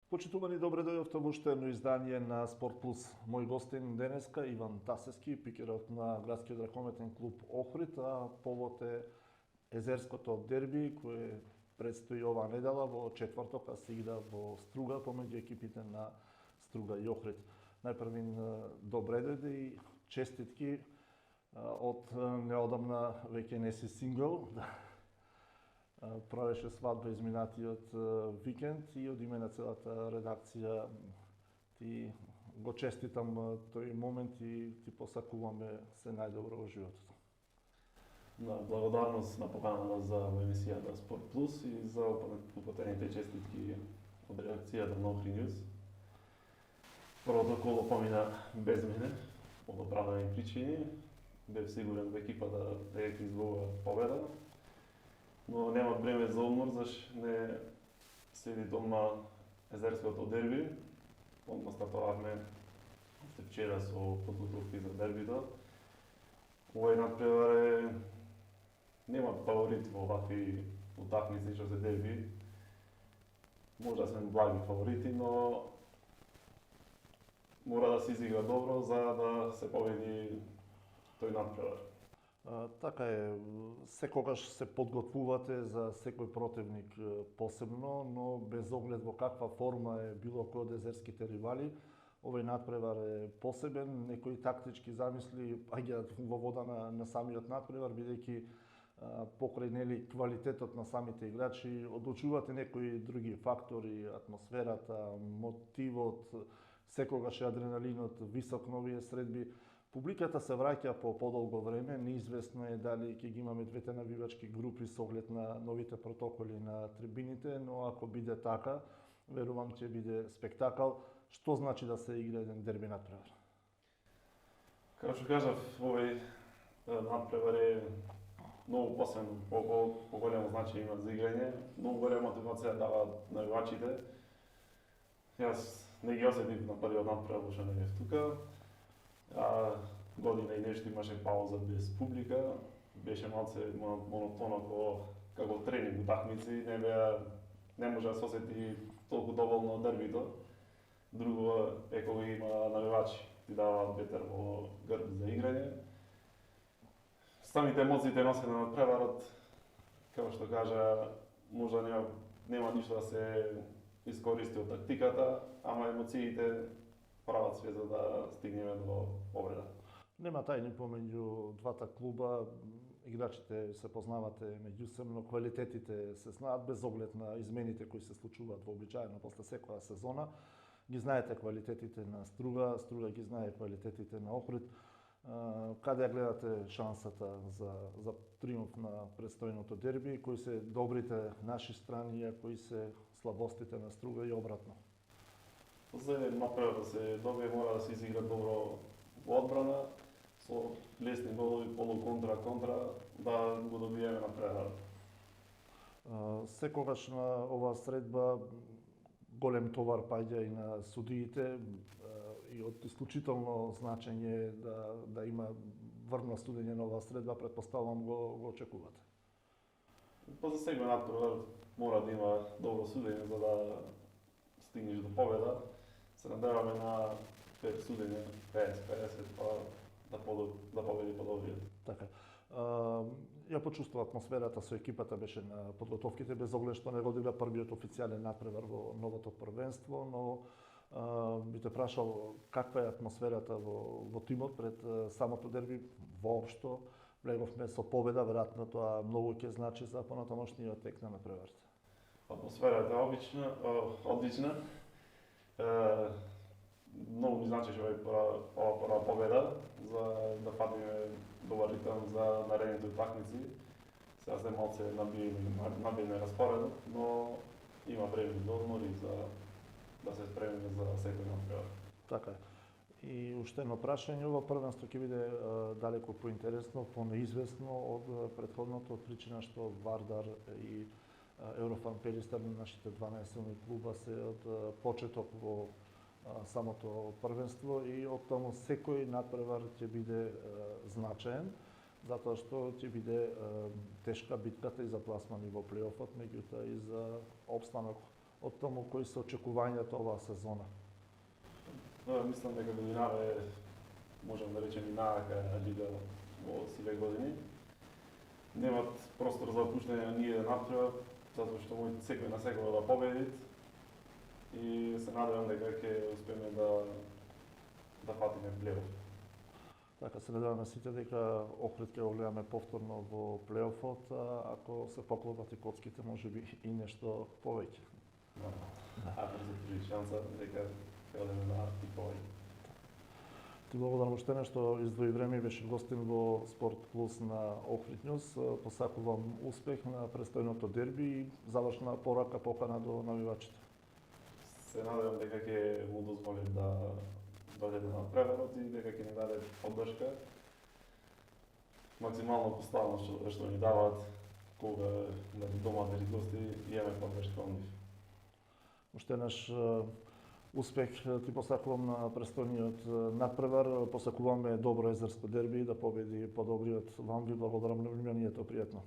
Почитувани, добре дојдовте во уште едно издание на Спорт Плюс. Мој гостин денеска Иван Тасевски, пикерот на градскиот ракометен клуб Охрид, а повод е езерското дерби кое предстои оваа недела во четврток, а се игра во Струга помеѓу екипите на Струга и Охрид. Најпрвин добре дојде и честитки од неодамна веќе не си сингл. Правеше свадба изминатиот викенд и од име на целата редакција ти го честитам тој момент и ти посакуваме се најдобро во животот. Да, благодарност на поканата за емисијата Спорт Плюс и за употребните честитки од редакцијата на Охрид Ньюз. Првото коло помина без мене, од оправдани причини. Бев сигурен во екипата дека ќе извоува победа, но нема време за одмор, заш не следи дома езерското дерби. Одма стартовавме уште вчера со подготовки за дербито. Овој надпревар нема фаворит во вакви утакмици што се дерби. Може да сме благи фаворити, но мора да се изигра добро за да се победи тој надпревар. Така е, секогаш се подготвувате за секој противник посебно, но без оглед во каква форма е било кој од езерските ривали, овој надпревар е посебен, некои тактички замисли аѓаат во вода на самиот надпревар, бидејќи покрај нели квалитетот на самите играчи, одлучувате некои други фактори, атмосферата, мотивот, секогаш е адреналинот висок на овие средби. Публиката се враќа по подолго време, неизвестно е дали ќе ги имаме двете навивачки групи со оглед на новите протоколи на трибините, но ако биде така, верувам ќе биде спектакл. Што значи да се игра еден дерби надпревар? Како што кажав, овој надпревар е многу посебен, поголемо значење има за играње, многу голема мотивација даваат навивачите. Јас не ги осетив на првиот надпревар што не бев тука. Година и нешто имаше пауза без публика, беше малце монотоно како тренинг утакмици, не може да се осети толку доволно дербито. Друго е кога има навивачи, ти даваат ветер во грб за играње. Самите емоции те носи на надпреварот, како што кажа, можда нема ништо да се искористи од тактиката, ама емоциите прават све за да стигнеме до победа. Нема тајни помеѓу двата клуба, играчите се познавате меѓусебно, квалитетите се знаат без оглед на измените кои се случуваат вообичаено после секоја сезона. Ги знаете квалитетите на Струга, Струга ги знае квалитетите на Охрид. Каде ја гледате шансата за триумф на предстојното дерби, кои се добрите наши страни, а кои се слабостите на Струга и обратно? За еден надпревар да се добие, мора да се изигра добро во одбрана, со лесни голови, полу-контра, да го добиеме надпреварот. Секогаш на оваа средба голем товар паѓа и на судиите и од исклучително значење да има врвно судење на оваа средба, претпоставувам го очекувате. Па за секој надпревар мора да има добро судење за да стигнеш до победа. Се надеваме на фер судење 50-50, па да победи подобриот. Така. Ја почувствува атмосферата со екипата беше на подготовките, без оглед што не годила првиот официјален надпревар во новото првенство, но би те прашал каква е атмосферата во тимот пред самото дерби воопшто. Влеговме со победа, веројатно тоа многу ќе значи за понатамошниот тек на надпреварите. Атмосферата е одлична. Многу ми значеше ова прва победа за да фатиме добар ритм за наредните утакмици. Сега сме малце набиеме распоредот, но има време за одмор и за да се спремиме за секој надпревар. Така е. И уште едно прашање, ова првенство ќе биде далеку поинтересно, понеизвестно од претходното, од причина што Вардар и Еврофан Перистер, нашите 12 силни клуба, се од почеток во самото првенство и од таму секој надпревар ќе биде значаен, затоа што ќе биде тешка битката и за пласмани во плейофот, меѓутоа и за опстанок од тому кои се очекувањата оваа сезона? Мислам дека годинава е, можам да речем, и најака лига во сиве години. Немат простор за опуштање ни еден натпревар, затоа што моите секој на секој да победит и се надевам дека ќе успееме да фатиме плейоф. Така се надеваме сите дека Охрид ќе го гледаме повторно во плейофот, ако се поклопат и коцките, можеби и нешто повеќе. Ако се отвори шанса дека ќе одеме на и повеќе. Ти благодарам уште што издвои време и беше гостин во Спорт Плюс на Охрид Ньюс. Посакувам успех на престојното дерби и завршна порака покана до навивачите. Се надевам дека ќе му дозволим да дојде на преварот и дека ќе ни даде поддршка. Максимално поставено што ни даваат кога дома да гости и имаме поддршка од нив. Уште еднаш успех ти посакувам на престојниот надпревар. Посакуваме добро езерско дерби и да победи подобриот. Вам ви благодарам на вниманието, пријатно.